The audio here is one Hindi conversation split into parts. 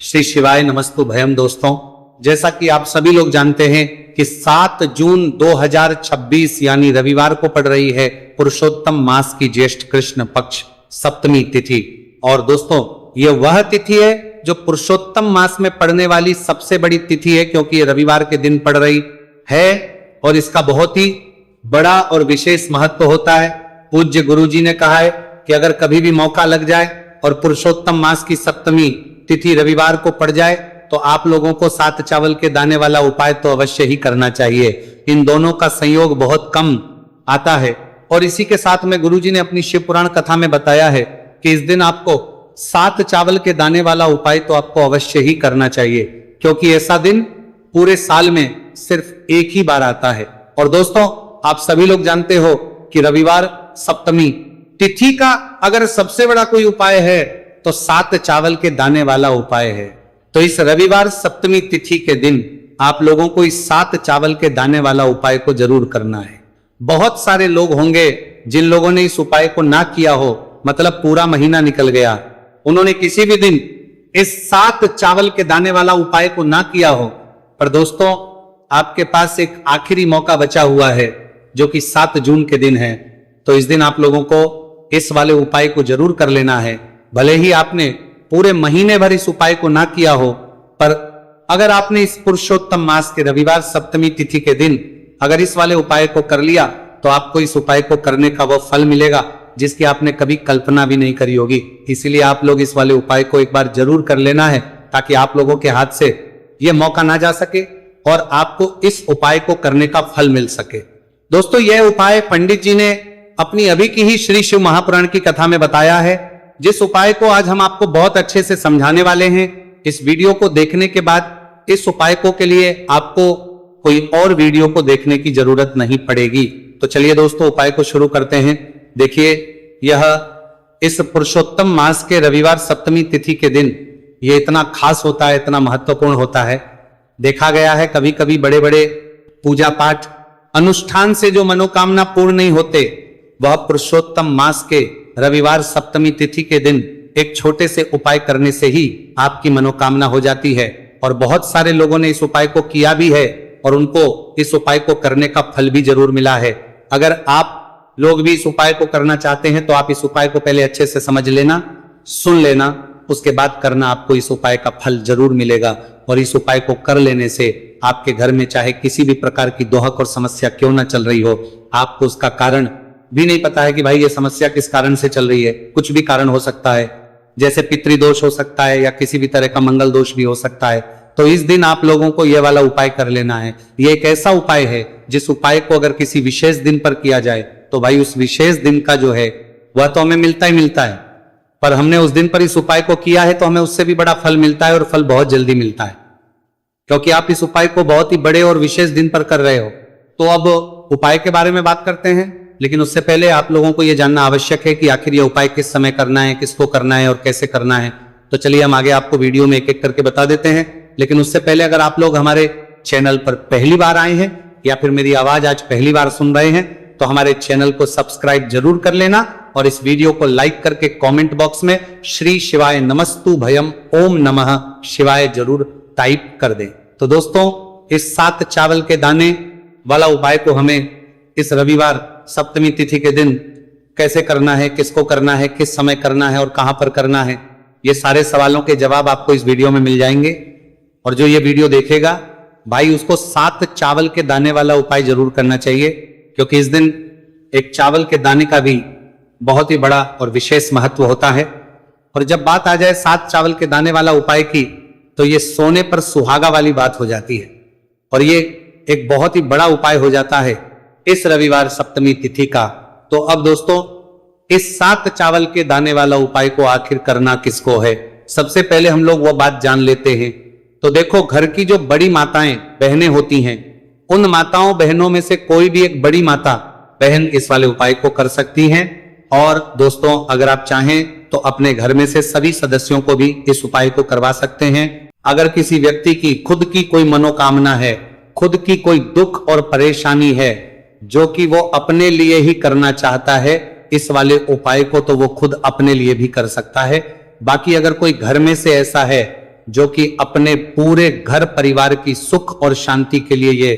श्री शिवाय नमस्तु भयम। दोस्तों, जैसा कि आप सभी लोग जानते हैं कि 7 जून 2026 यानी रविवार को पड़ रही है पुरुषोत्तम मास की ज्येष्ठ कृष्ण पक्ष सप्तमी तिथि। और दोस्तों, ये वह तिथि है जो पुरुषोत्तम मास में पड़ने वाली सबसे बड़ी तिथि है, क्योंकि ये रविवार के दिन पड़ रही है और इसका बहुत ही बड़ा और विशेष महत्व होता है। पूज्य गुरुजी ने कहा है कि अगर कभी भी मौका लग जाए और पुरुषोत्तम मास की सप्तमी तिथि रविवार को पड़ जाए तो आप लोगों को 7 चावल के दाने वाला उपाय तो अवश्य ही करना चाहिए। इन दोनों का संयोग बहुत कम आता है और इसी के साथ में गुरुजी ने अपनी शिव पुराण कथा में बताया है कि इस दिन आपको 7 चावल के दाने वाला उपाय तो आपको अवश्य ही करना चाहिए, क्योंकि ऐसा दिन पूरे साल में सिर्फ एक ही बार आता है। और दोस्तों, आप सभी लोग जानते हो कि रविवार सप्तमी तिथि का अगर सबसे बड़ा कोई उपाय है तो 7 चावल के दाने वाला उपाय है। तो इस रविवार सप्तमी तिथि के दिन आप लोगों को इस 7 चावल के दाने वाला उपाय को जरूर करना है। बहुत सारे लोग होंगे जिन लोगों ने इस उपाय को ना किया हो, मतलब पूरा महीना निकल गया, उन्होंने किसी भी दिन इस 7 चावल के दाने वाला उपाय को ना किया हो। पर दोस्तों, आपके पास एक आखिरी मौका बचा हुआ है जो कि 7 जून के दिन है। तो इस दिन आप लोगों को इस वाले उपाय को जरूर कर लेना है। भले ही आपने पूरे महीने भर इस उपाय को ना किया हो, पर अगर आपने इस पुरुषोत्तम मास के रविवार सप्तमी तिथि के दिन अगर इस वाले उपाय को कर लिया तो आपको इस उपाय को करने का वह फल मिलेगा जिसकी आपने कभी कल्पना भी नहीं करी होगी। इसीलिए आप लोग इस वाले उपाय को एक बार जरूर कर लेना है, ताकि आप लोगों के हाथ से यह मौका ना जा सके और आपको इस उपाय को करने का फल मिल सके। दोस्तों, यह उपाय पंडित जी ने अपनी अभी की ही श्री शिव महापुराण की कथा में बताया है, जिस उपाय को आज हम आपको बहुत अच्छे से समझाने वाले हैं। इस वीडियो को देखने के बाद इस उपाय को के लिए आपको कोई और वीडियो को देखने की जरूरत नहीं पड़ेगी। तो चलिए दोस्तों, उपाय को शुरू करते हैं। देखिए, यह इस पुरुषोत्तम मास के रविवार सप्तमी तिथि के दिन यह इतना खास होता है, इतना महत्वपूर्ण होता है। देखा गया है कभी कभी बड़े बड़े पूजा पाठ अनुष्ठान से जो मनोकामना पूर्ण नहीं होते, वह पुरुषोत्तम मास के रविवार सप्तमी तिथि के दिन एक छोटे से उपाय करने से ही आपकी मनोकामना हो जाती है। और बहुत सारे लोगों ने इस उपाय को किया भी है और उनको इस उपाय को करने का फल भी जरूर मिला है। अगर आप लोग भी इस उपाय को करना चाहते हैं तो आप इस उपाय को पहले अच्छे से समझ लेना, सुन लेना, उसके बाद करना। आपको इस उपाय का फल जरूर मिलेगा। और इस उपाय को कर लेने से आपके घर में चाहे किसी भी प्रकार की दोहक और समस्या क्यों ना चल रही हो, आपको उसका कारण भी नहीं पता है कि भाई ये समस्या किस कारण से चल रही है। कुछ भी कारण हो सकता है, जैसे पितृदोष हो सकता है या किसी भी तरह का मंगल दोष भी हो सकता है। तो इस दिन आप लोगों को यह वाला उपाय कर लेना है। ये एक ऐसा उपाय है जिस उपाय को अगर किसी विशेष दिन पर किया जाए तो भाई उस विशेष दिन का जो है वह तो हमें मिलता ही मिलता है, पर हमने उस दिन पर इस उपाय को किया है तो हमें उससे भी बड़ा फल मिलता है और फल बहुत जल्दी मिलता है, क्योंकि आप इस उपाय को बहुत ही बड़े और विशेष दिन पर कर रहे हो। तो अब उपाय के बारे में बात करते हैं, लेकिन उससे पहले आप लोगों को यह जानना आवश्यक है कि आखिर यह उपाय किस समय करना है, किसको करना है और कैसे करना है। तो चलिए हम आगे आपको वीडियो में एक एक करके बता देते हैं। लेकिन उससे पहले अगर आप लोग हमारे चैनल पर पहली बार आए हैं या फिर मेरी आवाज आज पहली बार सुन रहे हैं तो हमारे चैनल को सब्सक्राइब जरूर कर लेना और इस वीडियो को लाइक करके कमेंट बॉक्स में श्री शिवाय नमस्तु भयम ओम नमः शिवाय जरूर टाइप कर दें। तो दोस्तों, इस 7 चावल के दाने वाला उपाय को हमें इस रविवार सप्तमी तिथि के दिन कैसे करना है, किसको करना है, किस समय करना है और कहां पर करना है, ये सारे सवालों के जवाब आपको इस वीडियो में मिल जाएंगे। और जो ये वीडियो देखेगा भाई, उसको 7 चावल के दाने वाला उपाय जरूर करना चाहिए, क्योंकि इस दिन एक चावल के दाने का भी बहुत ही बड़ा और विशेष महत्व होता है। और जब बात आ जाए 7 चावल के दाने वाला उपाय की, तो ये सोने पर सुहागा वाली बात हो जाती है और ये एक बहुत ही बड़ा उपाय हो जाता है इस रविवार सप्तमी तिथि का। तो अब दोस्तों, इस 7 चावल के दाने वाला उपाय को आखिर करना किसको है, सबसे पहले हम लोग वह बात जान लेते हैं। तो देखो, घर की जो बड़ी माताएं बहनें होती हैं, उन माताओं बहनों में से कोई भी एक बड़ी माता बहन इस वाले उपाय को कर सकती हैं। और दोस्तों, अगर आप चाहें तो अपने घर में से सभी सदस्यों को भी इस उपाय को करवा सकते हैं। अगर किसी व्यक्ति की खुद की कोई मनोकामना है, खुद की कोई दुख और परेशानी है जो कि वो अपने लिए ही करना चाहता है, इस वाले उपाय को तो वो खुद अपने लिए भी कर सकता है। बाकी अगर कोई घर में से ऐसा है जो कि अपने पूरे घर परिवार की सुख और शांति के लिए ये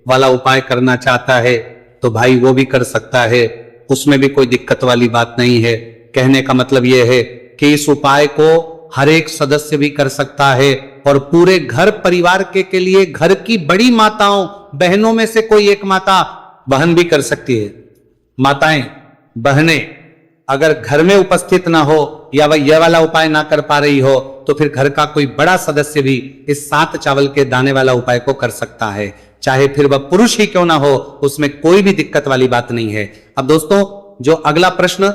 वाला उपाय करना चाहता है, तो भाई वो भी कर सकता है, उसमें भी कोई दिक्कत वाली बात नहीं है। कहने का मतलब ये है कि इस उपाय को हर एक सदस्य भी कर सकता है और पूरे घर परिवार के लिए घर की बड़ी माताओं बहनों में से कोई एक माता बहन भी कर सकती है। माताएं बहनें अगर घर में उपस्थित ना हो या वह यह वाला उपाय ना कर पा रही हो तो फिर घर का कोई बड़ा सदस्य भी इस 7 चावल के दाने वाला उपाय को कर सकता है, चाहे फिर वह पुरुष ही क्यों ना हो, उसमें कोई भी दिक्कत वाली बात नहीं है। अब दोस्तों जो अगला प्रश्न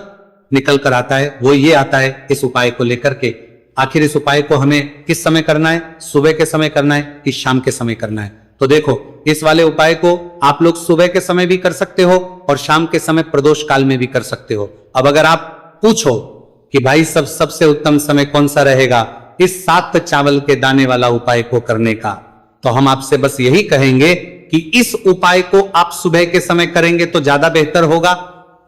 निकल कर आता है वो ये आता है इस उपाय को लेकर के, आखिर इस उपाय को हमें किस समय करना है, सुबह के समय करना है कि शाम के समय करना है। तो देखो इस वाले उपाय को आप लोग सुबह के समय भी कर सकते हो और शाम के समय प्रदोष काल में भी कर सकते हो। अब अगर आप पूछो कि भाई सबसे उत्तम समय कौन सा रहेगा इस 7 चावल के दाने वाला उपाय को करने का, तो हम आपसे बस यही कहेंगे कि इस उपाय को आप सुबह के समय करेंगे तो ज्यादा बेहतर होगा।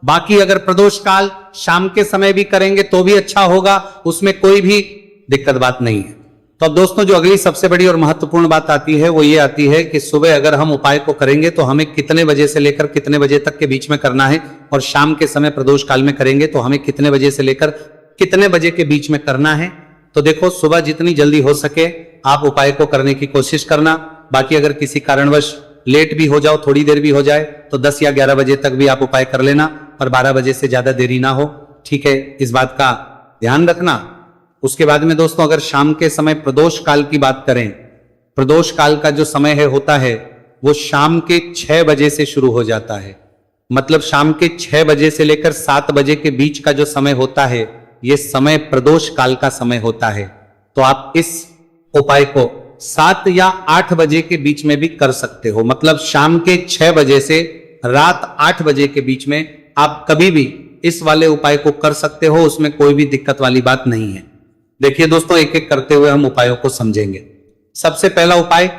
बाकी अगर प्रदोष काल शाम के समय भी करेंगे तो भी अच्छा होगा, उसमें कोई भी दिक्कत बात नहीं है। तो अब दोस्तों जो अगली सबसे बड़ी और महत्वपूर्ण बात आती है वो ये आती है कि सुबह अगर हम उपाय को करेंगे तो हमें कितने बजे से लेकर कितने बजे तक के बीच में करना है, और शाम के समय प्रदोष काल में करेंगे तो हमें कितने बजे से लेकर कितने बजे के बीच में करना है। तो देखो सुबह जितनी जल्दी हो सके आप उपाय को करने की कोशिश करना। बाकी अगर किसी कारणवश लेट भी हो जाओ, थोड़ी देर भी हो जाए, तो 10 या 11 बजे तक भी आप उपाय कर लेना, पर 12 बजे से ज्यादा देरी ना हो, ठीक है, इस बात का ध्यान रखना। उसके बाद में दोस्तों अगर शाम के समय प्रदोष काल की बात करें, प्रदोष काल का जो समय है होता है वो शाम के 6 बजे से शुरू हो जाता है। मतलब शाम के 6 बजे से लेकर 7 बजे के बीच का जो समय होता है ये समय प्रदोष काल का समय होता है। तो आप इस उपाय को 7 या 8 बजे के बीच में भी कर सकते हो। मतलब शाम के 6 बजे से रात 8 बजे के बीच में आप कभी भी इस वाले उपाय को कर सकते हो, उसमें कोई भी दिक्कत वाली बात नहीं है। देखिए दोस्तों एक एक करते हुए हम उपायों को समझेंगे। सबसे पहला उपाय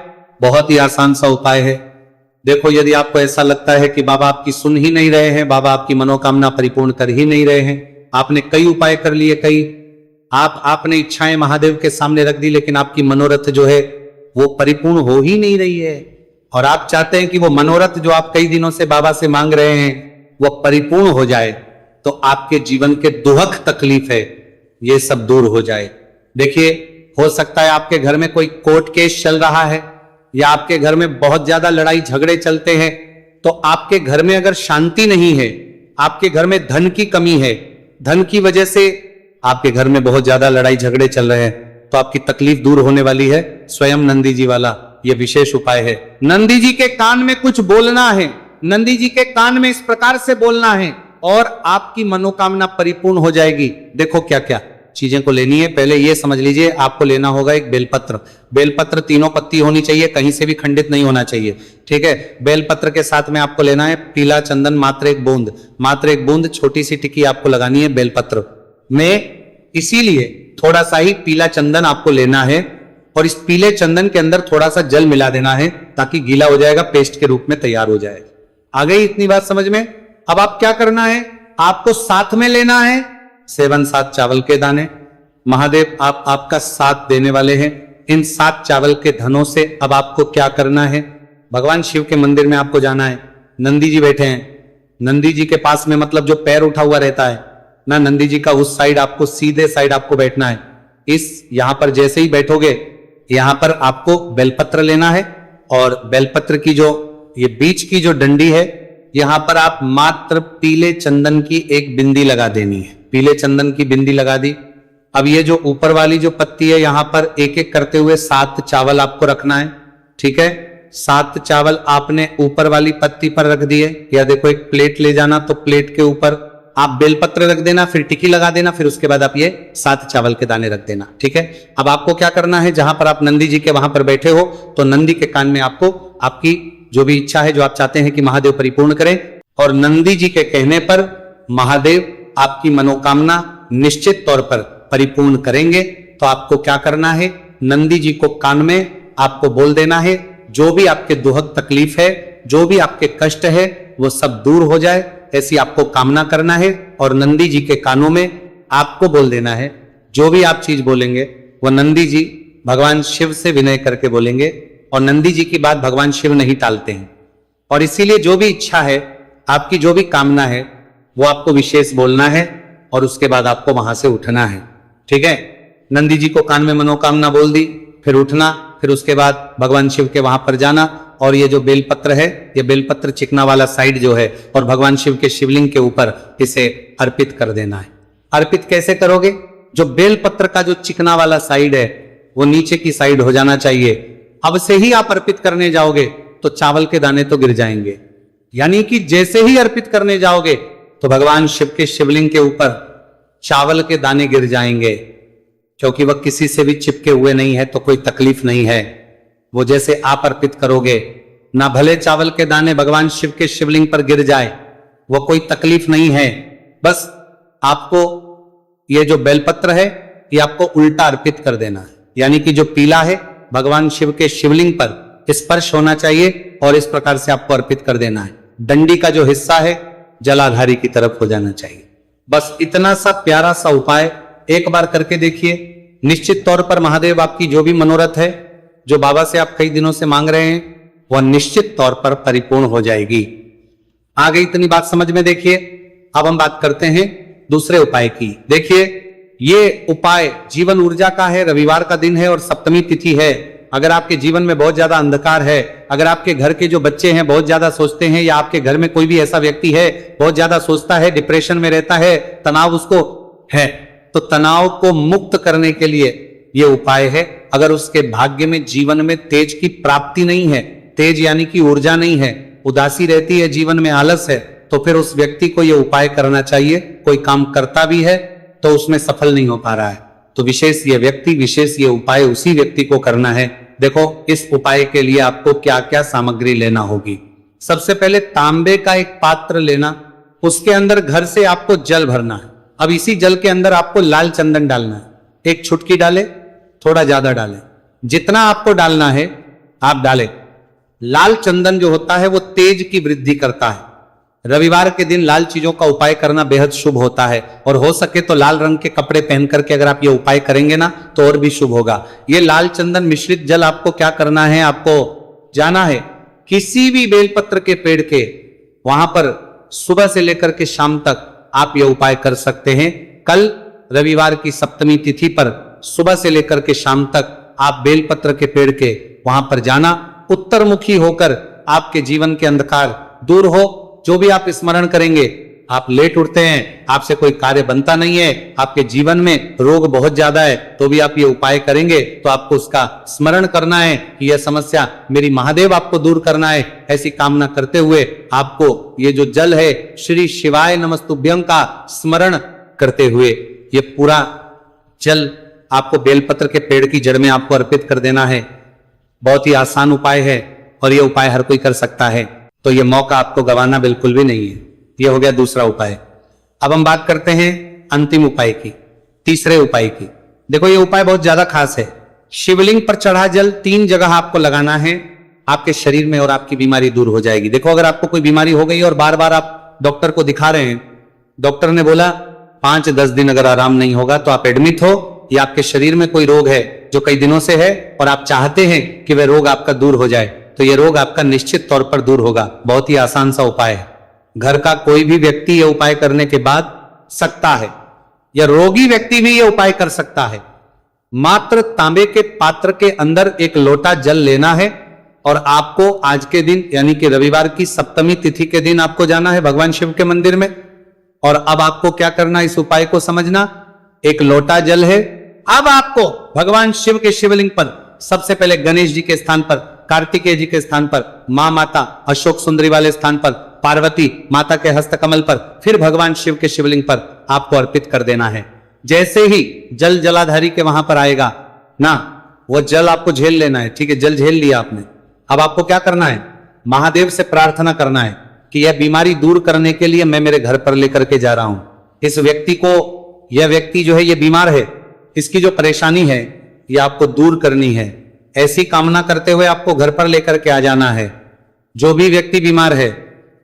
बहुत ही आसान सा उपाय है। देखो यदि आपको ऐसा लगता है कि बाबा आपकी सुन ही नहीं रहे हैं, बाबा आपकी मनोकामना परिपूर्ण कर ही नहीं रहे हैं, आपने कई उपाय कर लिए, आपने इच्छाएं महादेव के सामने रख दी, लेकिन आपकी मनोरथ जो है वो परिपूर्ण हो ही नहीं रही है, और आप चाहते हैं कि वो मनोरथ जो आप कई दिनों से बाबा से मांग रहे हैं वो परिपूर्ण हो जाए, तो आपके जीवन के दुहक तकलीफ है ये सब दूर हो जाए। देखिए हो सकता है आपके घर में कोई कोर्ट केस चल रहा है या आपके घर में बहुत ज्यादा लड़ाई झगड़े चलते हैं, तो आपके घर में अगर शांति नहीं है, आपके घर में धन की कमी है, धन की वजह से आपके घर में बहुत ज्यादा लड़ाई झगड़े चल रहे हैं, तो आपकी तकलीफ दूर होने वाली है। स्वयं नंदी जी वाला यह विशेष उपाय है। नंदी जी के कान में कुछ बोलना है, नंदी जी के कान में इस प्रकार से बोलना है और आपकी मनोकामना परिपूर्ण हो जाएगी। देखो क्या क्या चीजें को लेनी है, पहले ये समझ लीजिए। आपको लेना होगा एक बेलपत्र। बेलपत्र 3 पत्ती होनी चाहिए, कहीं से भी खंडित नहीं होना चाहिए, ठीक है। बेलपत्र के साथ में आपको लेना है पीला चंदन, मात्र एक बूंद छोटी सी टिक्की आपको लगानी है बेलपत्र में। इसीलिए थोड़ा सा ही पीला चंदन आपको लेना है और इस पीले चंदन के अंदर थोड़ा सा जल मिला देना है ताकि गीला हो जाएगा, पेस्ट के रूप में तैयार हो जाएगा। आ गई इतनी बात समझ में। अब आप क्या करना है, आपको साथ में लेना है 7 चावल के दाने। महादेव आप आपका साथ देने वाले हैं। इन 7 चावल के धनों से अब आपको क्या करना है, भगवान शिव के मंदिर में आपको जाना है। नंदी जी बैठे हैं, नंदी जी के पास में मतलब जो पैर उठा हुआ रहता है ना, नंदी जी का उस साइड आपको सीधे साइड आपको बैठना है। इस यहां पर जैसे ही बैठोगे यहां पर आपको बेलपत्र लेना है और बेलपत्र की जो ये बीच की जो डंडी है यहां पर आप मात्र पीले चंदन की एक बिंदी लगा देनी है। पीले चंदन की बिंदी लगा दी। अब ये जो ऊपर वाली जो पत्ती है यहां पर एक एक करते हुए 7 चावल आपको रखना है, ठीक है। 7 चावल आपने ऊपर वाली पत्ती पर रख दिए, या देखो एक प्लेट ले जाना, तो प्लेट के ऊपर आप बेलपत्र रख देना, फिर टिक्की लगा देना, फिर उसके बाद आप ये 7 चावल के दाने रख देना, ठीक है। अब आपको क्या करना है, जहां पर आप नंदी जी के वहां पर बैठे हो तो नंदी के कान में आपको आपकी जो भी इच्छा है, जो आप चाहते हैं कि महादेव परिपूर्ण करें, और नंदी जी के कहने पर महादेव आपकी मनोकामना निश्चित तौर पर परिपूर्ण करेंगे। तो आपको क्या करना है, नंदी जी को कान में आपको बोल देना है जो भी आपके दुहक तकलीफ है, जो भी आपके कष्ट है वो सब दूर हो जाए, ऐसी आपको कामना करना है। और नंदी जी के कानों में आपको बोल देना है, जो भी आप चीज बोलेंगे वो नंदी जी भगवान शिव से विनय करके बोलेंगे, और नंदी जी की बात भगवान शिव नहीं टालते हैं। और इसीलिए जो भी इच्छा है, आपकी जो भी कामना है, वो आपको विशेष बोलना है और उसके बाद आपको वहां से उठना है। ठीक है, नंदी जी को कान में मनोकामना बोल दी, फिर उठना, फिर उसके बाद भगवान शिव के वहां पर जाना, और ये जो बेलपत्र है, ये बेलपत्र चिकना वाला साइड जो है, और भगवान शिव के शिवलिंग के ऊपर इसे अर्पित कर देना है। अर्पित कैसे करोगे? जो बेलपत्र का जो चिकना वाला साइड है वो नीचे की साइड हो जाना चाहिए। अब से ही आप अर्पित करने जाओगे तो चावल के दाने तो गिर जाएंगे, यानी कि जैसे ही अर्पित करने जाओगे तो भगवान शिव के शिवलिंग के ऊपर चावल के दाने गिर जाएंगे, क्योंकि वह किसी से भी चिपके हुए नहीं है, तो कोई तकलीफ नहीं है। वो जैसे आप अर्पित करोगे, ना भले चावल के दाने भगवान शिव के शिवलिंग पर गिर जाए, वो कोई तकलीफ नहीं है। बस आपको ये जो बेलपत्र है ये आपको उल्टा अर्पित कर देना है, यानी कि जो पीला है भगवान शिव के शिवलिंग पर स्पर्श होना चाहिए और इस प्रकार से आपको अर्पित कर देना है। डंडी का जो हिस्सा है जलाधारी की तरफ हो जाना चाहिए। बस इतना सा प्यारा सा उपाय एक बार करके देखिए। निश्चित तौर पर महादेव आपकी जो भी मनोरथ है, जो बाबा से आप कई दिनों से मांग रहे हैं, वह निश्चित तौर पर परिपूर्ण हो जाएगी। आ गई इतनी बात समझ में? देखिए, अब हम बात करते हैं दूसरे उपाय की। देखिए, ये उपाय जीवन ऊर्जा का है, रविवार का दिन है और सप्तमी तिथि है। अगर आपके जीवन में बहुत ज्यादा अंधकार है, अगर आपके घर के जो बच्चे हैं बहुत ज्यादा सोचते हैं, या आपके घर में कोई भी ऐसा व्यक्ति है बहुत ज्यादा सोचता है, डिप्रेशन में रहता है, तनाव उसको है, तो तनाव को मुक्त करने के लिए ये उपाय है। अगर उसके भाग्य में जीवन में तेज की प्राप्ति नहीं है, तेज यानी कि ऊर्जा नहीं है, उदासी रहती है, जीवन में आलस है, तो फिर उस व्यक्ति को यह उपाय करना चाहिए। कोई काम करता भी है तो उसमें सफल नहीं हो पा रहा है, तो विशेष ये व्यक्ति, विशेष ये उपाय उसी व्यक्ति को करना है। देखो, इस उपाय के लिए आपको क्या क्या सामग्री लेना होगी। सबसे पहले तांबे का एक पात्र लेना, उसके अंदर घर से आपको जल भरना है। अब इसी जल के अंदर आपको लाल चंदन डालना है। एक चुटकी डाले, थोड़ा ज्यादा डाले, जितना आपको डालना है आप डालें। लाल चंदन जो होता है वो तेज की वृद्धि करता है। रविवार के दिन लाल चीजों का उपाय करना बेहद शुभ होता है, और हो सके तो लाल रंग के कपड़े पहन करके अगर आप ये उपाय करेंगे ना तो और भी शुभ होगा। ये लाल चंदन मिश्रित जल आपको क्या करना है, आपको जाना है किसी भी बेलपत्र के पेड़ के वहां पर सुबह से लेकर के शाम तक आप ये उपाय कर सकते हैं। कल रविवार की सप्तमी तिथि पर सुबह से लेकर के शाम तक आप बेलपत्र के पेड़ के वहां पर जाना, उत्तरमुखी होकर आपके जीवन के अंधकार दूर हो। जो भी आप स्मरण करेंगे, आप लेट उठते हैं, आपसे कोई कार्य बनता नहीं है, आपके जीवन में रोग बहुत ज्यादा है, तो भी आप ये उपाय करेंगे तो आपको उसका स्मरण करना है कि यह समस्या मेरी महादेव आपको दूर करना है। ऐसी कामना करते हुए आपको ये जो जल है श्री शिवाय नमस्तुभ्यं का स्मरण करते हुए ये पूरा जल आपको बेलपत्र के पेड़ की जड़ में आपको अर्पित कर देना है। बहुत ही आसान उपाय है और यह उपाय हर कोई कर सकता है, तो यह मौका आपको गंवाना बिल्कुल भी नहीं है। यह हो गया दूसरा उपाय। अब हम बात करते हैं अंतिम उपाय की, तीसरे उपाय की। देखो, यह उपाय बहुत ज्यादा खास है। शिवलिंग पर चढ़ा जल 3 जगह आपको लगाना है आपके शरीर में और आपकी बीमारी दूर हो जाएगी। देखो, अगर आपको कोई बीमारी हो गई और बार बार आप डॉक्टर को दिखा रहे हैं, डॉक्टर ने बोला 5-10 दिन अगर आराम नहीं होगा तो आप एडमिट हो, या आपके शरीर में कोई रोग है जो कई दिनों से है और आप चाहते हैं कि वह रोग आपका दूर हो जाए, तो यह रोग आपका निश्चित तौर पर दूर होगा। बहुत ही आसान सा उपाय है। घर का कोई भी व्यक्ति यह उपाय करने के बाद सकता है, या रोगी व्यक्ति भी यह उपाय कर सकता है। मात्र तांबे के पात्र के अंदर 1 लोटा जल लेना है और आपको आज के दिन यानी कि रविवार की सप्तमी तिथि के दिन आपको जाना है भगवान शिव के मंदिर में। और अब आपको क्या करना, इस उपाय को समझना। 1 लोटा जल है, अब आपको भगवान शिव के शिवलिंग पर सबसे पहले गणेश जी के स्थान पर, कार्तिकेय जी के स्थान पर, मां माता अशोक सुंदरी वाले स्थान पर, पार्वती माता के हस्त कमल पर, फिर भगवान शिव के शिवलिंग पर आपको अर्पित कर देना है। जैसे ही जल जलाधारी के वहां पर आएगा ना, वो जल आपको झेल लेना है। ठीक है, जल झेल लिया आपने। अब आपको क्या करना है, महादेव से प्रार्थना करना है कि यह बीमारी दूर करने के लिए मैं मेरे घर पर लेकर के जा रहा हूं। इस व्यक्ति को, यह व्यक्ति जो है ये बीमार है, इसकी जो परेशानी है ये आपको दूर करनी है। ऐसी कामना करते हुए आपको घर पर लेकर के आ जाना है। जो भी व्यक्ति बीमार है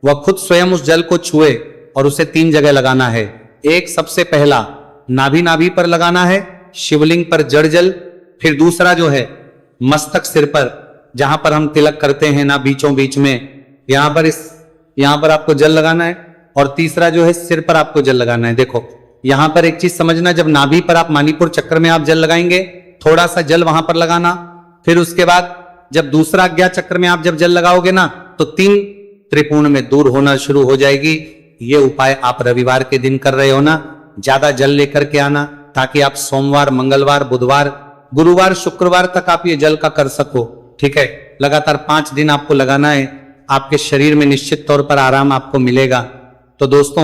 वह खुद स्वयं उस जल को छुए और उसे 3 जगह लगाना है। एक सबसे पहला नाभि पर लगाना है, शिवलिंग पर जड़ जल, फिर दूसरा जो है मस्तक सिर पर, जहां पर हम तिलक करते हैं ना, बीचों बीच में यहां पर आपको जल लगाना है। और तीसरा जो है सिर पर आपको जल लगाना है। देखो यहां पर एक चीज समझना, जब नाभि पर आप मणिपुर चक्र में आप जल लगाएंगे, थोड़ा सा जल वहां पर लगाना। फिर उसके बाद जब दूसरा अज्ञा चक्र में आप जब जल लगाओगे ना, तो 3 त्रिकोण में दूर होना शुरू हो जाएगी। ये उपाय आप रविवार के दिन कर रहे हो ना, ज्यादा जल लेकर के आना, ताकि आप सोमवार, मंगलवार, बुधवार, गुरुवार, शुक्रवार तक आप ये जल का कर सको। ठीक है, लगातार 5 दिन आपको लगाना है। आपके शरीर में निश्चित तौर पर आराम आपको मिलेगा। तो दोस्तों